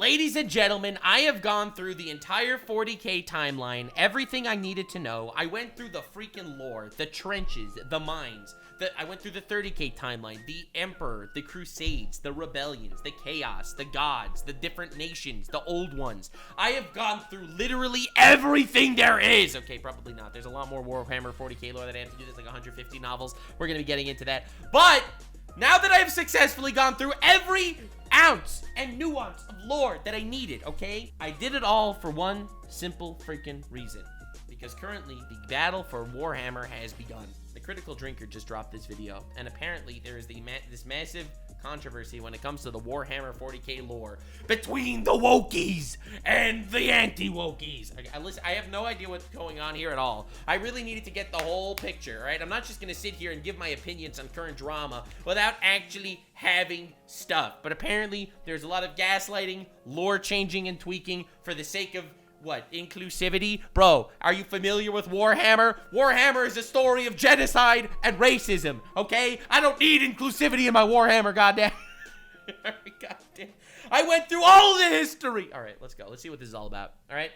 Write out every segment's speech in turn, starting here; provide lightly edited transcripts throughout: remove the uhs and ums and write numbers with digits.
Ladies and gentlemen, I have gone through the entire 40k timeline, everything I needed to know. I went through the freaking lore, the trenches, the mines. I went through the 30k timeline, the Emperor, the Crusades, the Rebellions, the Chaos, the Gods, the different nations, the old ones. I have gone through literally everything there is. Okay, probably not. There's a lot more Warhammer 40k lore that I have to do. There's like 150 novels. We're going to be getting into that. But now that I have successfully gone through every ounce and nuance of lore that I needed, okay? I did it all for one simple freaking reason. Because currently, the battle for Warhammer has begun. The Critical Drinker just dropped this video, and apparently there is this massive controversy when it comes to the Warhammer 40k lore between the wokies and the anti-wokies. Listen, I have no idea what's going on here at all. I really needed to get the whole picture, right? I'm not just gonna sit here and give my opinions on current drama without actually having stuff. But apparently, there's a lot of gaslighting, lore changing and tweaking for the sake of what? Inclusivity? Bro, are you familiar with Warhammer? Warhammer is a story of genocide and racism, okay? I don't need inclusivity in my Warhammer, goddamn. Goddamn. I went through all the history. All right, let's go. Let's see what this is all about, all right?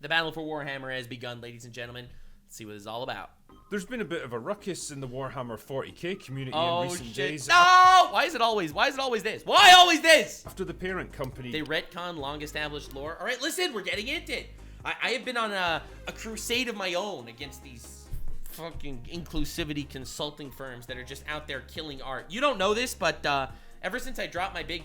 The battle for Warhammer has begun, ladies and gentlemen. Let's see what this is all about. There's been a bit of a ruckus in the Warhammer 40k community in recent days. No! Why is it always this? Why always this? After the parent company... They retcon long-established lore. All right, listen, we're getting into it. I have been on a crusade of my own against these fucking inclusivity consulting firms that are just out there killing art. You don't know this, but ever since I dropped my big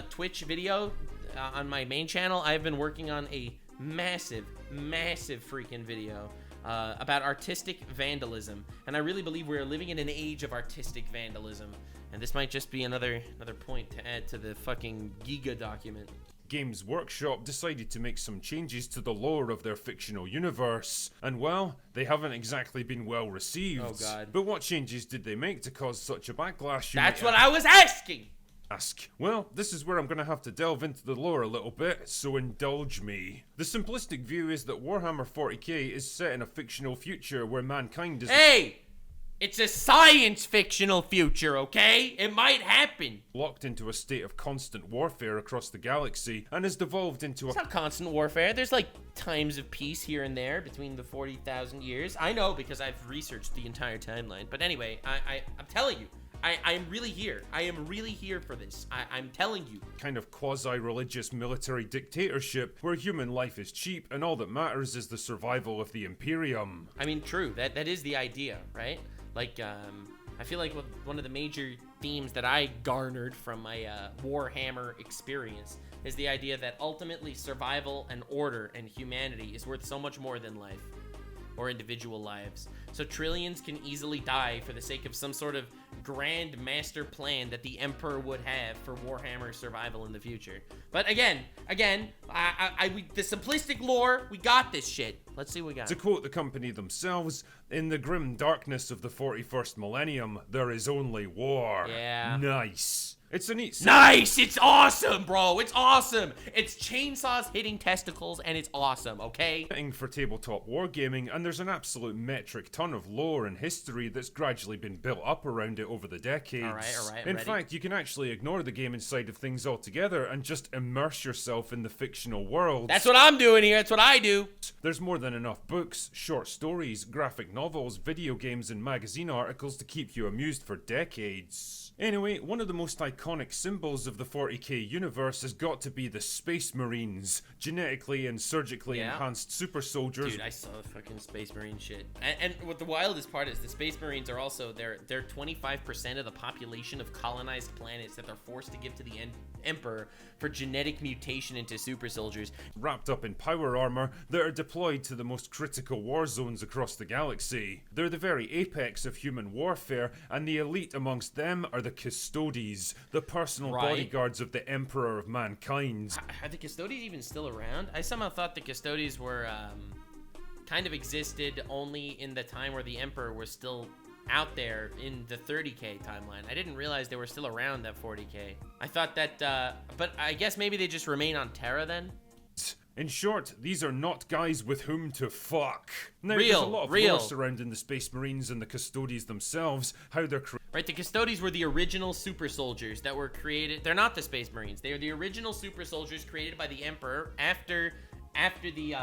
Twitch video on my main channel, I've been working on a massive freaking video about artistic vandalism, and I really believe we're living in an age of artistic vandalism, and this might just be another point to add to the fucking Giga document. Games Workshop decided to make some changes to the lore of their fictional universe, and well, they haven't exactly been well received. Oh god. But what changes did they make to cause such a backlash? That's what I was asking! Well, this is where I'm gonna have to delve into the lore a little bit, so indulge me. The simplistic view is that Warhammer 40k is set in a fictional future where mankind is— Hey! It's a science fictional future, okay? It might happen. Locked into a state of constant warfare across the galaxy and has devolved into It's not constant warfare. There's like times of peace here and there between the 40,000 years. I know because I've researched the entire timeline. But anyway, I'm telling you, I'm really here. I am really here for this. I'm telling you. Kind of quasi-religious military dictatorship where human life is cheap and all that matters is the survival of the Imperium. I mean, true. That is the idea, right? Like, I feel like one of the major themes that I garnered from my Warhammer experience is the idea that ultimately survival and order and humanity is worth so much more than life or individual lives. So trillions can easily die for the sake of some sort of grand master plan that the Emperor would have for Warhammer survival in the future. But again, the simplistic lore, we got this shit. Let's see what we got. To quote the company themselves, in the grim darkness of the 41st millennium, there is only war. Yeah. Nice. It's a neat— Nice! It's awesome, bro! It's awesome! It's chainsaws hitting testicles, and it's awesome, okay? For tabletop wargaming, and there's an absolute metric ton of lore and history that's gradually been built up around it over the decades. Alright, In fact, you can actually ignore the gaming side of things altogether and just immerse yourself in the fictional world. That's what I'm doing here, that's what I do! There's more than enough books, short stories, graphic novels, video games, and magazine articles to keep you amused for decades. Anyway, one of the most iconic symbols of the 40k universe has got to be the Space Marines, genetically and surgically enhanced super soldiers. Dude, I saw the fucking Space Marine shit. And what the wildest part is, the Space Marines are also, they're 25% of the population of colonized planets that they're forced to give to the Emperor for genetic mutation into super soldiers. Wrapped up in power armor that are deployed to the most critical war zones across the galaxy. They're the very apex of human warfare, and the elite amongst them are the Custodians, the personal bodyguards of the Emperor of Mankind. Are the Custodians even still around? I somehow thought the Custodians were, kind of existed only in the time where the Emperor was still out there in the 30k timeline. I didn't realize they were still around that 40k. I thought that, but I guess maybe they just remain on Terra then? In short, these are not guys with whom to fuck. Now, Real, there's a lot of real. lore surrounding the Space Marines and the Custodians themselves, how they're Right, the Custodians were the original super soldiers that were created. They're not the Space Marines. They are the original super soldiers created by the Emperor after the,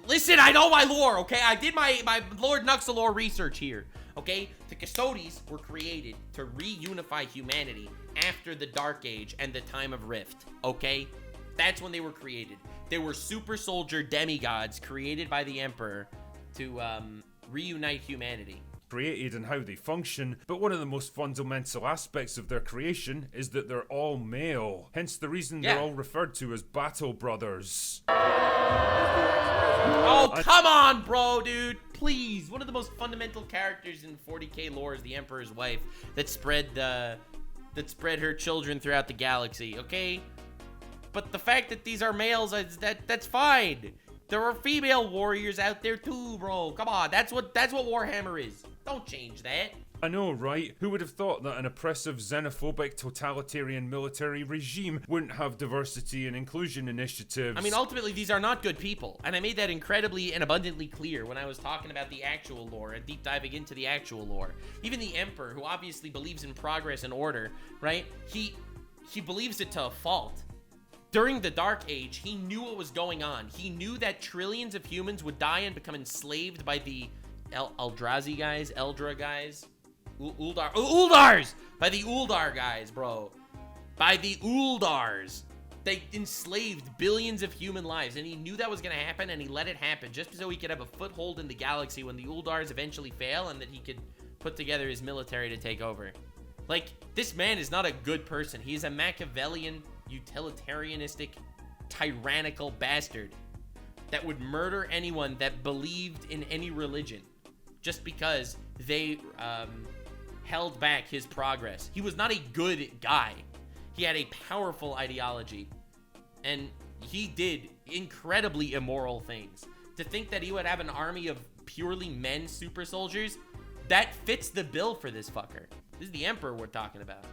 Listen, I know my lore, okay? I did my Lord Nuxanor research here, okay? The Custodians were created to reunify humanity after the Dark Age and the Time of Rift, okay? That's when they were created. They were super soldier demigods created by the Emperor to, reunite humanity. created and how they function, but one of the most fundamental aspects of their creation is that they're all male. Hence the reason they're all referred to as battle brothers. Oh, come on, bro, dude. Please. One of the most fundamental characters in 40k lore is the Emperor's wife that spread her children throughout the galaxy, okay? But the fact that these are males, that's fine. There are female warriors out there too, bro. Come on, that's what Warhammer is. Don't change that. I know, right? Who would have thought that an oppressive, xenophobic, totalitarian military regime wouldn't have diversity and inclusion initiatives? I mean, ultimately, these are not good people. And I made that incredibly and abundantly clear when I was talking about the actual lore and deep diving into the actual lore. Even the Emperor, who obviously believes in progress and order, right? He believes it to a fault. During the Dark Age, he knew what was going on. He knew that trillions of humans would die and become enslaved by the Eldrazi guys, Eldra guys, Uldars! By the Uldar guys, bro. By the Uldars. They enslaved billions of human lives, and he knew that was gonna happen, and he let it happen just so he could have a foothold in the galaxy when the Uldars eventually fail, and that he could put together his military to take over. Like, this man is not a good person. He is a Machiavellian, utilitarianistic, tyrannical bastard that would murder anyone that believed in any religion just because they held back his progress. He was not a good guy. He had a powerful ideology, and he did incredibly immoral things. To think that he would have an army of purely men super soldiers, that fits the bill for this fucker. This is the Emperor we're talking about.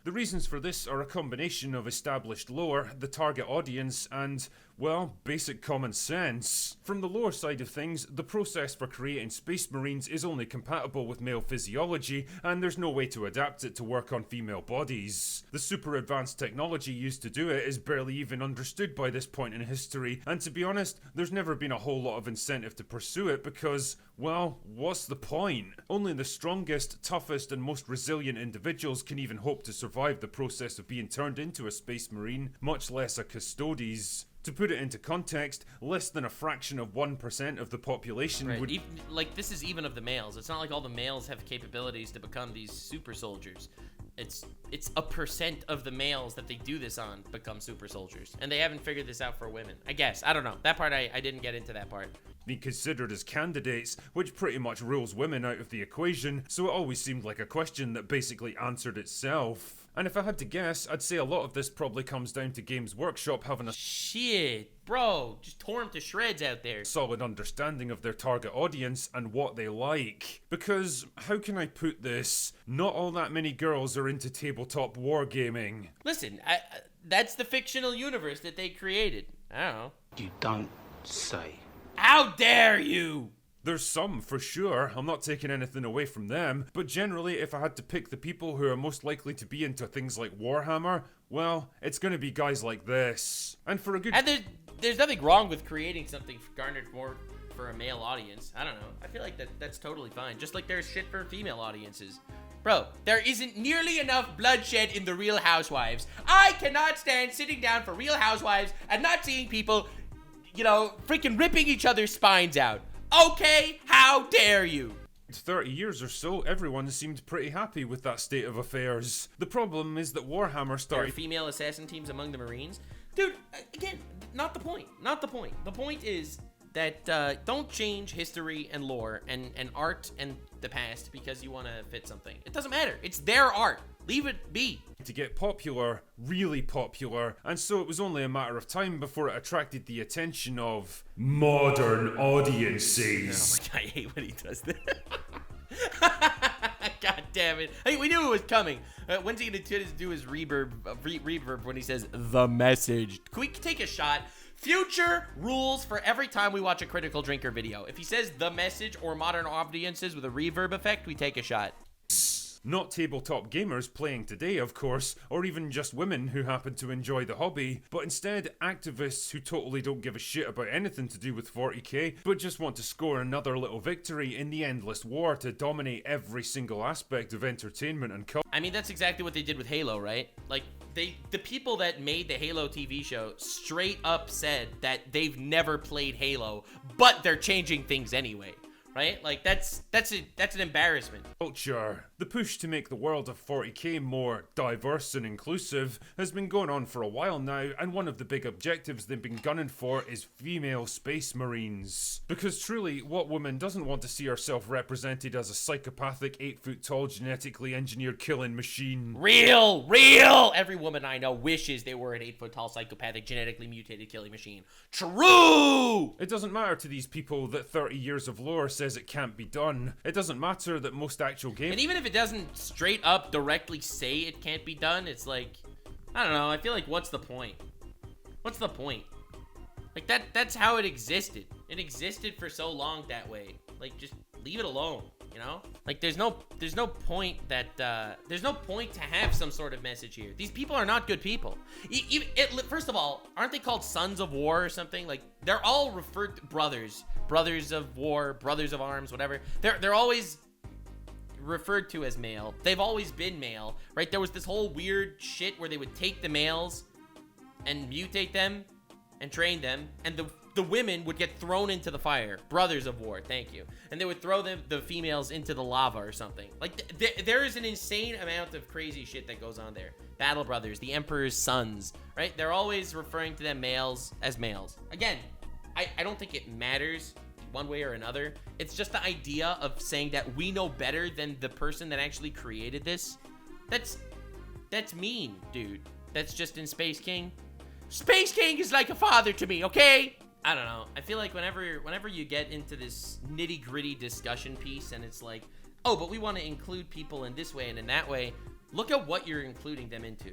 The reasons for this are a combination of established lore, the target audience, and, well, basic common sense. From the lore side of things, the process for creating Space Marines is only compatible with male physiology, and there's no way to adapt it to work on female bodies. The super advanced technology used to do it is barely even understood by this point in history, and to be honest, there's never been a whole lot of incentive to pursue it because, well, what's the point? Only the strongest, toughest, and most resilient individuals can even hope to survive the process of being turned into a Space Marine, much less a Custodians. To put it into context, less than a fraction of 1% of the population would... Like, this is even of the males. It's not like all the males have capabilities to become these super soldiers. It's a percent of the males that they do this on become super soldiers. And they haven't figured this out for women. I guess. I don't know. That part, I didn't get into that part. Be considered as candidates, which pretty much rules women out of the equation, so it always seemed like a question that basically answered itself. And if I had to guess, I'd say a lot of this probably comes down to Games Workshop having a shit, bro, just tore him to shreds out there. Solid understanding of their target audience and what they like. Because, how can I put this? Not all that many girls are into tabletop wargaming. Listen, that's the fictional universe that they created. I don't know. You don't say. How dare you! There's some, for sure. I'm not taking anything away from them. But generally, if I had to pick the people who are most likely to be into things like Warhammer, well, it's gonna be guys like this. And for a good... And there's nothing wrong with creating something garnered more for a male audience. I don't know. I feel like that's totally fine. Just like there's shit for female audiences. Bro, there isn't nearly enough bloodshed in the Real Housewives. I cannot stand sitting down for Real Housewives and not seeing people, you know, freaking ripping each other's spines out. Okay, how dare you? 30 years or so, everyone seemed pretty happy with that state of affairs. The problem is that Warhammer started... There are female assassin teams among the Marines? Dude, again, not the point. Not the point. The point is that don't change history and lore and art and the past because you want to fit something. It doesn't matter. It's their art. Leave it be. To get popular, really popular, and so it was only a matter of time before it attracted the attention of modern audiences. Oh my God, I hate when he does that. God damn it. Hey, we knew it was coming. When's he gonna do his reverb when he says the message? Can we take a shot? Future rules for every time we watch a Critical Drinker video. If he says the message or modern audiences with a reverb effect, we take a shot. Not tabletop gamers playing today, of course, or even just women who happen to enjoy the hobby, but instead activists who totally don't give a shit about anything to do with 40k, but just want to score another little victory in the endless war to dominate every single aspect of entertainment and culture. I mean, that's exactly what they did with Halo, right? Like, the people that made the Halo TV show straight up said that they've never played Halo, but they're changing things anyway. Right? Like, that's an embarrassment. Culture. The push to make the world of 40k more diverse and inclusive has been going on for a while now, and one of the big objectives they've been gunning for is female space marines. Because truly, what woman doesn't want to see herself represented as a psychopathic 8-foot-tall genetically engineered killing machine? Real! Every woman I know wishes they were an 8-foot-tall psychopathic genetically mutated killing machine. True! It doesn't matter to these people that 30 years of lore says it can't be done. It doesn't matter that most actual games... And even if it doesn't straight up directly say it can't be done, it's like, I don't know, I feel like what's the point? What's the point? Like, that's how it existed. It existed for so long that way. Like, just leave it alone, you know? Like, there's no point that, there's no point to have some sort of message here. These people are not good people. First of all, aren't they called Sons of War or something? Like, they're all referred to brothers of war, brothers of arms, whatever. They're always referred to as male. They've always been male, right? There was this whole weird shit where they would take the males and mutate them and train them, and the women would get thrown into the fire. Brothers of war, thank you. And they would throw the females into the lava or something. Like, there is an insane amount of crazy shit that goes on there. Battle brothers, the Emperor's sons, right? They're always referring to them males as males. Again, I don't think it matters one way or another. It's just the idea of saying that we know better than the person that actually created this. That's mean, dude. That's just in Space King. Space King is like a father to me, okay? I don't know. I feel like whenever you get into this nitty-gritty discussion piece and it's like, oh, but we want to include people in this way and in that way, look at what you're including them into.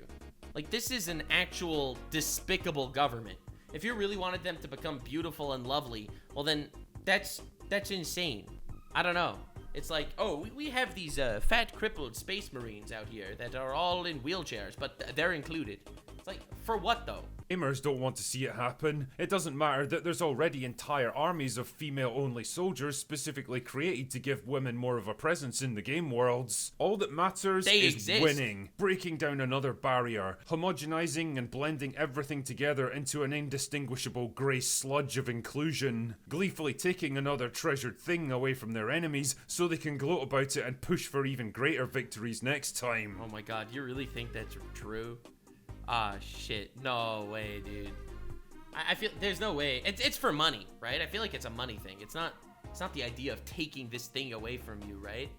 Like, this is an actual despicable government. If you really wanted them to become beautiful and lovely, well then, that's insane. I don't know. It's like, oh, we have these fat, crippled space marines out here that are all in wheelchairs, but they're included. It's like, for what though? Gamers don't want to see it happen. It doesn't matter that there's already entire armies of female-only soldiers specifically created to give women more of a presence in the game worlds. All that matters is winning, breaking down another barrier, homogenizing and blending everything together into an indistinguishable grey sludge of inclusion, gleefully taking another treasured thing away from their enemies so they can gloat about it and push for even greater victories next time. Oh my god, you really think that's true? Ah, shit. No way, dude. I feel there's no way. It's for money, right? I feel like it's a money thing. It's not the idea of taking this thing away from you, right?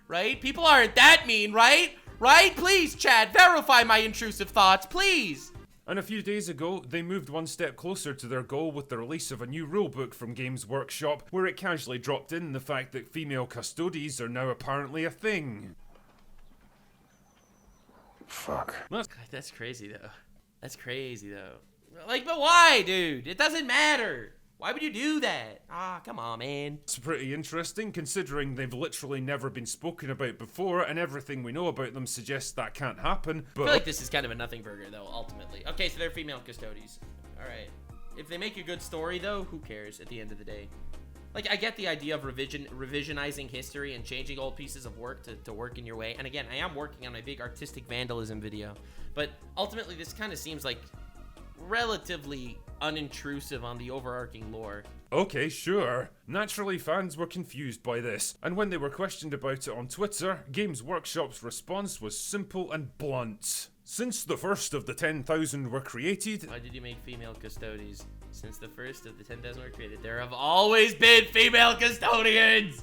Right? People aren't that mean, right? Right? Please, Chad, verify my intrusive thoughts, please. And a few days ago, they moved one step closer to their goal with the release of a new rulebook from Games Workshop, where it casually dropped in the fact that female custodians are now apparently a thing. Fuck. That's crazy, though. That's crazy, though. Like, but why, dude? It doesn't matter. Why would you do that? Ah, come on, man. It's pretty interesting, considering they've literally never been spoken about before, and everything we know about them suggests that can't happen, but... I feel like this is kind of a nothing burger, though, ultimately. Okay, so they're female custodians. Alright. If they make a good story, though, who cares at the end of the day? Like, I get the idea of revisionizing history and changing old pieces of work to work in your way. And again, I am working on a big artistic vandalism video. But ultimately, this kind of seems like relatively unintrusive on the overarching lore. Okay, sure. Naturally, fans were confused by this, and when they were questioned about it on Twitter, Games Workshop's response was simple and blunt. Since the first of the 10,000 were created... Why did you make female custodians? Since the first of the 10,000 were created, there have always been female custodians!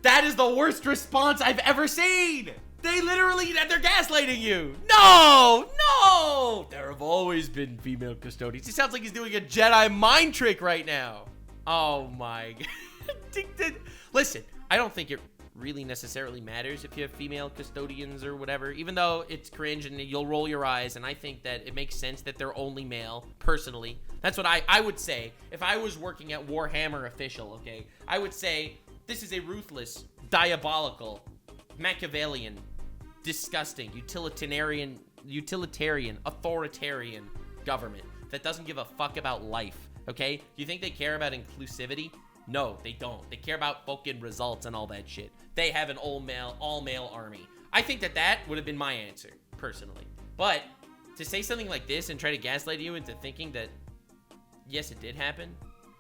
That is the worst response I've ever seen! They literally, they're gaslighting you! No! No! There have always been female custodians. He sounds like he's doing a Jedi mind trick right now. Oh my god. Listen, I don't think it really necessarily matters if you have female custodians or whatever, even though it's cringe and you'll roll your eyes, and I think that it makes sense that they're only male, personally. That's what I would say if I was working at Warhammer Official, okay? I would say this is a ruthless, diabolical, Machiavellian, disgusting, utilitarian, authoritarian government that doesn't give a fuck about life, okay? Do you think they care about inclusivity? No, they don't. They care about fucking results and all that shit. They have an all-male army. I think that would have been my answer, personally. But to say something like this and try to gaslight you into thinking that, yes, it did happen,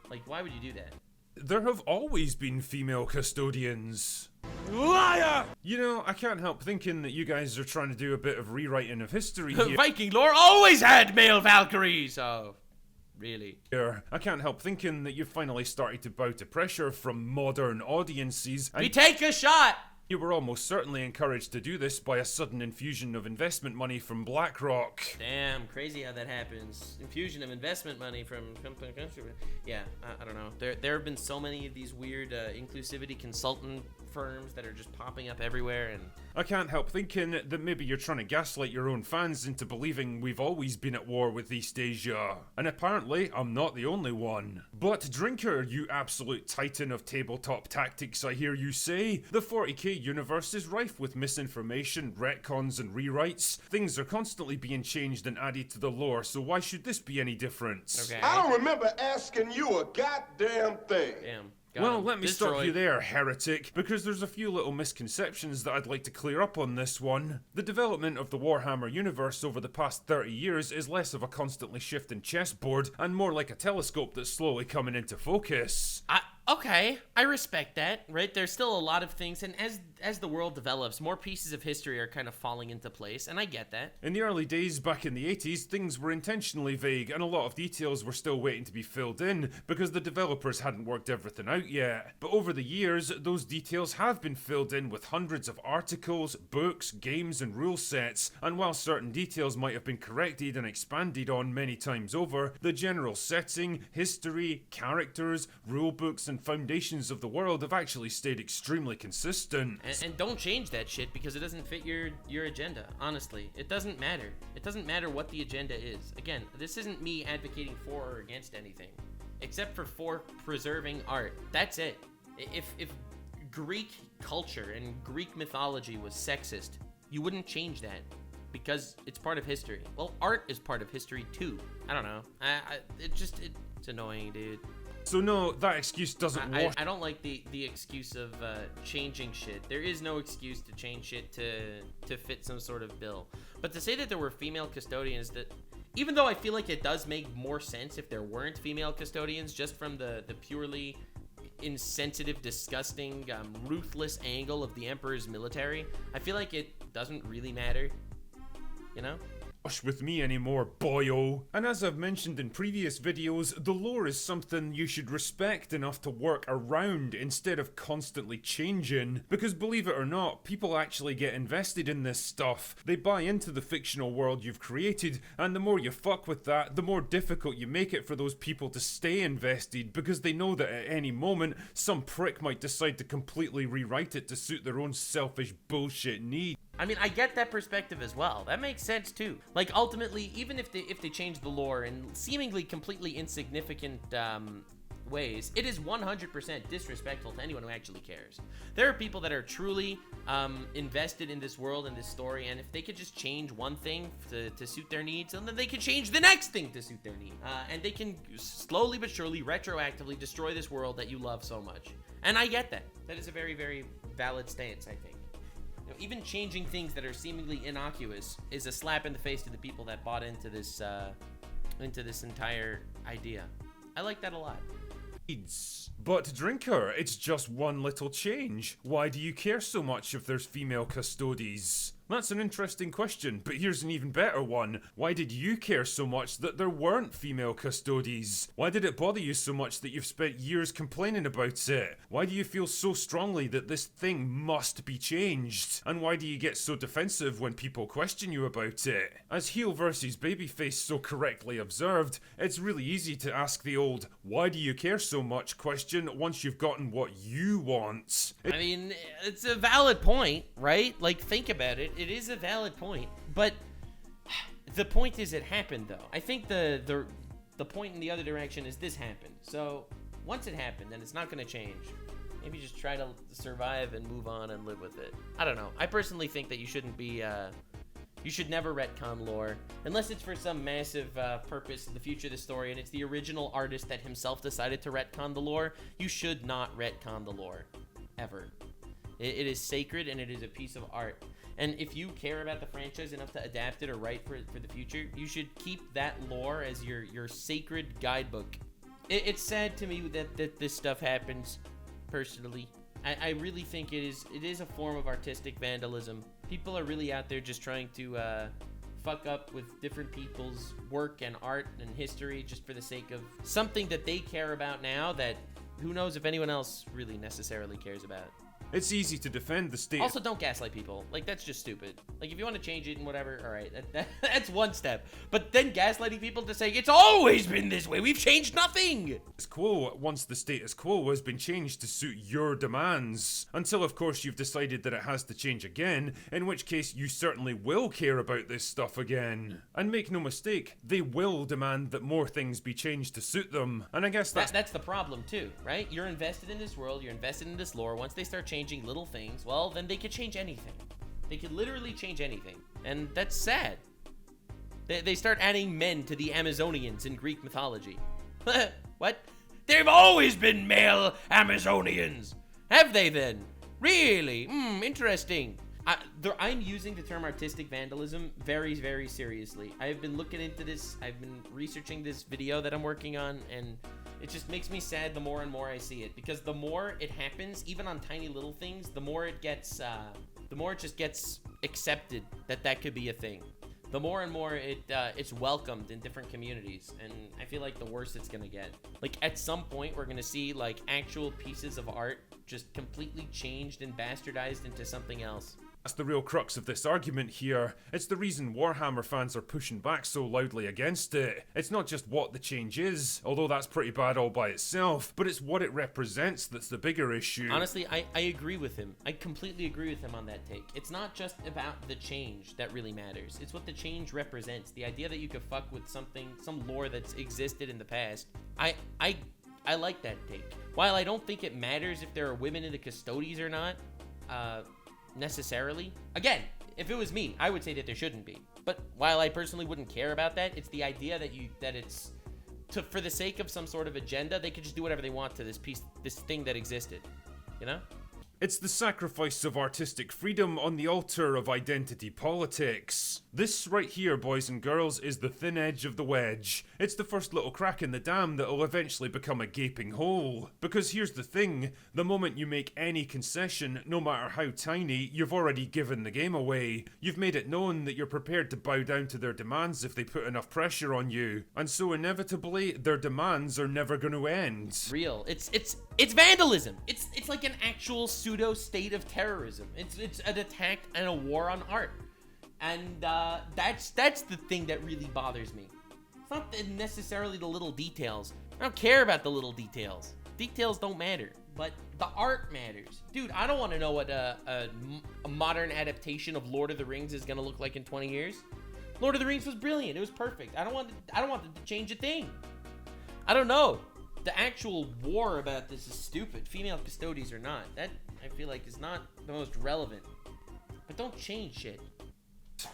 like, why would you do that? There have always been female custodians. Liar! You know, I can't help thinking that you guys are trying to do a bit of rewriting of history here. Viking lore always had male Valkyries, so... Really? I can't help thinking that you've finally started to bow to pressure from modern audiences. We take a shot! You were almost certainly encouraged to do this by a sudden infusion of investment money from BlackRock. Damn, crazy how that happens. Infusion of investment money from... Yeah, I don't know. There have been so many of these weird inclusivity consultant firms that are just popping up everywhere, and... I can't help thinking that maybe you're trying to gaslight your own fans into believing we've always been at war with East Asia. And apparently, I'm not the only one. But Drinker, you absolute titan of tabletop tactics, I hear you say, the 40k universe is rife with misinformation, retcons and rewrites. Things are constantly being changed and added to the lore, so why should this be any different? Okay. I don't remember asking you a goddamn thing. Damn. Well, let me stop you there, heretic, because there's a few little misconceptions that I'd like to clear up on this one. The development of the Warhammer universe over the past 30 years is less of a constantly shifting chessboard and more like a telescope that's slowly coming into focus. Okay, I respect that, right? There's still a lot of things, and as the world develops, more pieces of history are kind of falling into place, and I get that. In the early days, back in the 80s, things were intentionally vague, and a lot of details were still waiting to be filled in, because the developers hadn't worked everything out yet. But over the years, those details have been filled in with hundreds of articles, books, games, and rule sets, and while certain details might have been corrected and expanded on many times over, the general setting, history, characters, rulebooks, and foundations of the world have actually stayed extremely consistent. And don't change that shit because it doesn't fit your agenda, honestly. It doesn't matter. It doesn't matter what the agenda is. Again, this isn't me advocating for or against anything, except for preserving art. That's it. If Greek culture and Greek mythology was sexist, you wouldn't change that because it's part of history. Well, art is part of history too. I don't know. It's annoying, dude. So no, that excuse doesn't wash. I don't like the excuse of changing shit. There is no excuse to change shit to fit some sort of bill. But to say that there were female custodians, that even though I feel like it does make more sense if there weren't female custodians, just from the purely insensitive, disgusting, ruthless angle of the Emperor's military, I feel like it doesn't really matter, you know? With me anymore, boyo. And as I've mentioned in previous videos, the lore is something you should respect enough to work around instead of constantly changing. Because believe it or not, people actually get invested in this stuff. They buy into the fictional world you've created, and the more you fuck with that, the more difficult you make it for those people to stay invested, because they know that at any moment, some prick might decide to completely rewrite it to suit their own selfish bullshit needs. I mean, I get that perspective as well. That makes sense too. Like, ultimately, even if they change the lore in seemingly completely insignificant ways, it is 100% disrespectful to anyone who actually cares. There are people that are truly invested in this world and this story, and if they could just change one thing to suit their needs, and then they can change the next thing to suit their needs. And they can slowly but surely, retroactively destroy this world that you love so much. And I get that. That is a very, very valid stance, I think. Even changing things that are seemingly innocuous is a slap in the face to the people that bought into this entire idea. I like that a lot. But Drinker, it's just one little change. Why do you care so much if there's female custodies? That's an interesting question, but here's an even better one. Why did you care so much that there weren't female custodians? Why did it bother you so much that you've spent years complaining about it? Why do you feel so strongly that this thing must be changed? And why do you get so defensive when people question you about it? As heel versus babyface so correctly observed, it's really easy to ask the old, why do you care so much question once you've gotten what you want. I mean, it's a valid point, right? Like, think about it. It is a valid point, but the point is it happened, though. I think the point in the other direction is this happened. So once it happened, then it's not going to change. Maybe just try to survive and move on and live with it. I don't know. I personally think that you shouldn't be, you should never retcon lore, unless it's for some massive purpose in the future of the story, and it's the original artist that himself decided to retcon the lore. You should not retcon the lore, ever. It is sacred, and it is a piece of art. And if you care about the franchise enough to adapt it or write for the future, you should keep that lore as your sacred guidebook. It's sad to me that this stuff happens, personally. I really think it is a form of artistic vandalism. People are really out there just trying to fuck up with different people's work and art and history just for the sake of something that they care about now that who knows if anyone else really necessarily cares about. It's easy to defend the state. Also, don't gaslight people. Like, that's just stupid. Like, if you want to change it and whatever, all right, that's one step. But then gaslighting people to say, it's always been this way, we've changed nothing! Status quo once the status quo has been changed to suit your demands. Until, of course, you've decided that it has to change again, in which case you certainly will care about this stuff again. And make no mistake, they will demand that more things be changed to suit them. And I guess that's the problem, too, right? You're invested in this world, you're invested in this lore. Once they start changing little things, well, then they could change anything. They could literally change anything. And that's sad. They start adding men to the Amazonians in Greek mythology. What? They've always been male Amazonians. Have they then? Really? Interesting. I'm using the term artistic vandalism very, very seriously. I've been looking into this. I've been researching this video that I'm working on, and it just makes me sad the more and more I see it, because the more it happens, even on tiny little things, the more it gets, the more it just gets accepted that could be a thing. The more and more it's welcomed in different communities, and I feel like the worse it's gonna get. Like, at some point, we're gonna see, like, actual pieces of art just completely changed and bastardized into something else. That's the real crux of this argument here. It's the reason Warhammer fans are pushing back so loudly against it. It's not just what the change is, although that's pretty bad all by itself, but it's what it represents that's the bigger issue. Honestly, I agree with him. I completely agree with him on that take. It's not just about the change that really matters. It's what the change represents. The idea that you could fuck with something, some lore that's existed in the past. I like that take. While I don't think it matters if there are women in the Custodians or not, necessarily. Again, if it was me, I would say that there shouldn't be. But while I personally wouldn't care about that, it's the idea that it's for the sake of some sort of agenda, they could just do whatever they want to this thing that existed. You know? It's the sacrifice of artistic freedom on the altar of identity politics. This right here, boys and girls, is the thin edge of the wedge. It's the first little crack in the dam that'll eventually become a gaping hole. Because here's the thing, the moment you make any concession, no matter how tiny, you've already given the game away. You've made it known that you're prepared to bow down to their demands if they put enough pressure on you. And so inevitably, their demands are never going to end. Real. It's vandalism. It's like an actual pseudo state of terrorism. It's an attack and a war on art, and that's the thing that really bothers me. It's not necessarily the little details. I don't care about the little details. Details don't matter, but the art matters. Dude, I don't want to know what a modern adaptation of Lord of the Rings is gonna look like in 20 years. Lord of the Rings was brilliant. It was perfect. I don't want them to change a thing. I don't know. The actual war about this is stupid. Female custodians or not. That, I feel like, is not the most relevant. But don't change shit.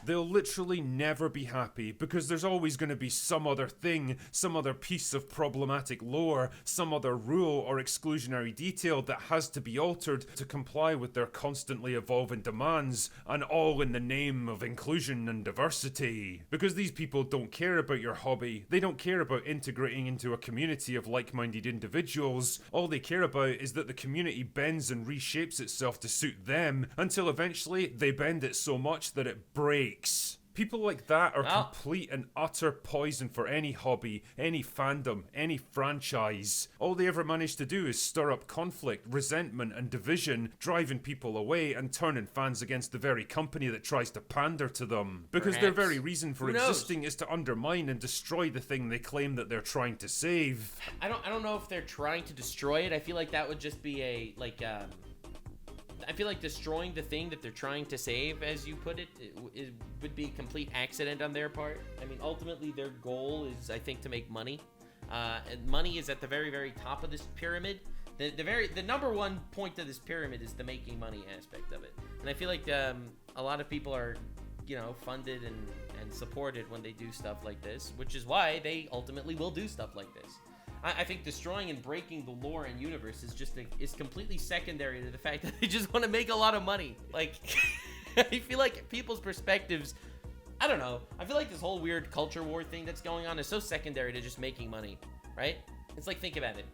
They'll literally never be happy because there's always going to be some other thing, some other piece of problematic lore, some other rule or exclusionary detail that has to be altered to comply with their constantly evolving demands, and all in the name of inclusion and diversity. Because these people don't care about your hobby, they don't care about integrating into a community of like-minded individuals. All they care about is that the community bends and reshapes itself to suit them until eventually they bend it so much that it breaks. People like that are complete and utter poison for any hobby, any fandom, any franchise. All they ever manage to do is stir up conflict, resentment, and division, driving people away and turning fans against the very company that tries to pander to them. Because their very reason for existing is to undermine and destroy the thing they claim that they're trying to save. I don't know if they're trying to destroy it. I feel like that would just be I feel like destroying the thing that they're trying to save, as you put it, it would be a complete accident on their part. I mean, ultimately, their goal is, I think, to make money. And money is at the very, very top of this pyramid. The number one point of this pyramid is the making money aspect of it. And I feel like a lot of people are, funded and supported when they do stuff like this, which is why they ultimately will do stuff like this. I think destroying and breaking the lore and universe is completely secondary to the fact that they just want to make a lot of money. Like, I feel like people's perspectives, I don't know. I feel like this whole weird culture war thing that's going on is so secondary to just making money, right? It's like, think about it.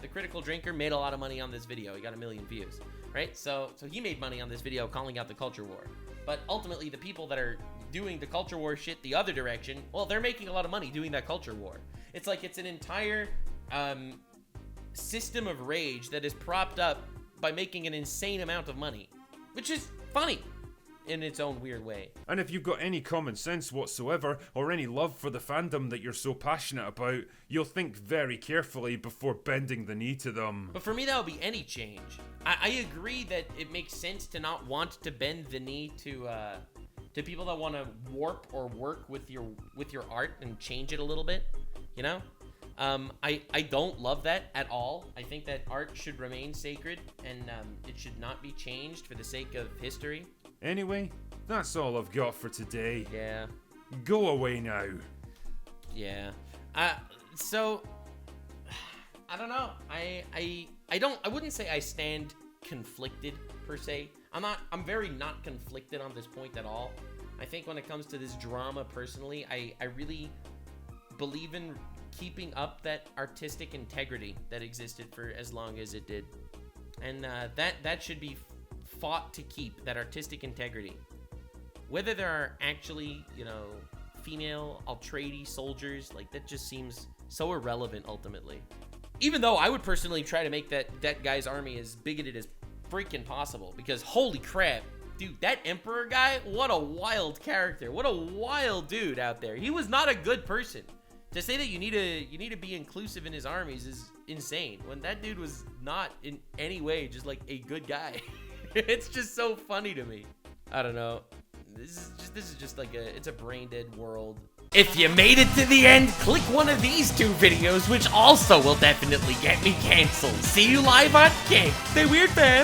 The Critical Drinker made a lot of money on this video. He got 1 million views, right? So he made money on this video calling out the culture war. But ultimately, the people that are doing the culture war shit the other direction, well, they're making a lot of money doing that culture war. It's like it's an entire system of rage that is propped up by making an insane amount of money, which is funny in its own weird way. And if you've got any common sense whatsoever, or any love for the fandom that you're so passionate about, you'll think very carefully before bending the knee to them. But for me, that would be any change. I agree that it makes sense to not want to bend the knee to people that want to warp or work with your art and change it a little bit, I don't love that at all. I think that art should remain sacred, and it should not be changed for the sake of history. Anyway, that's all I've got for today. Yeah. Go away now. Yeah. So I don't know. I wouldn't say I stand conflicted per se. I'm very not conflicted on this point at all. I think when it comes to this drama personally, I really believe in keeping up that artistic integrity that existed for as long as it did. And that should be fought to keep, that artistic integrity. Whether there are actually, female Atreides soldiers, like, that just seems so irrelevant ultimately. Even though I would personally try to make that guy's army as bigoted as freaking possible, because holy crap, dude, that Emperor guy, what a wild character. What a wild dude out there. He was not a good person. To say that you need to be inclusive in his armies is insane, when that dude was not in any way just like a good guy. It's just so funny to me. I don't know. This is just like it's a brain dead world. If you made it to the end, click one of these 2 videos, which also will definitely get me canceled. See you live on Kick. Stay weird, fam.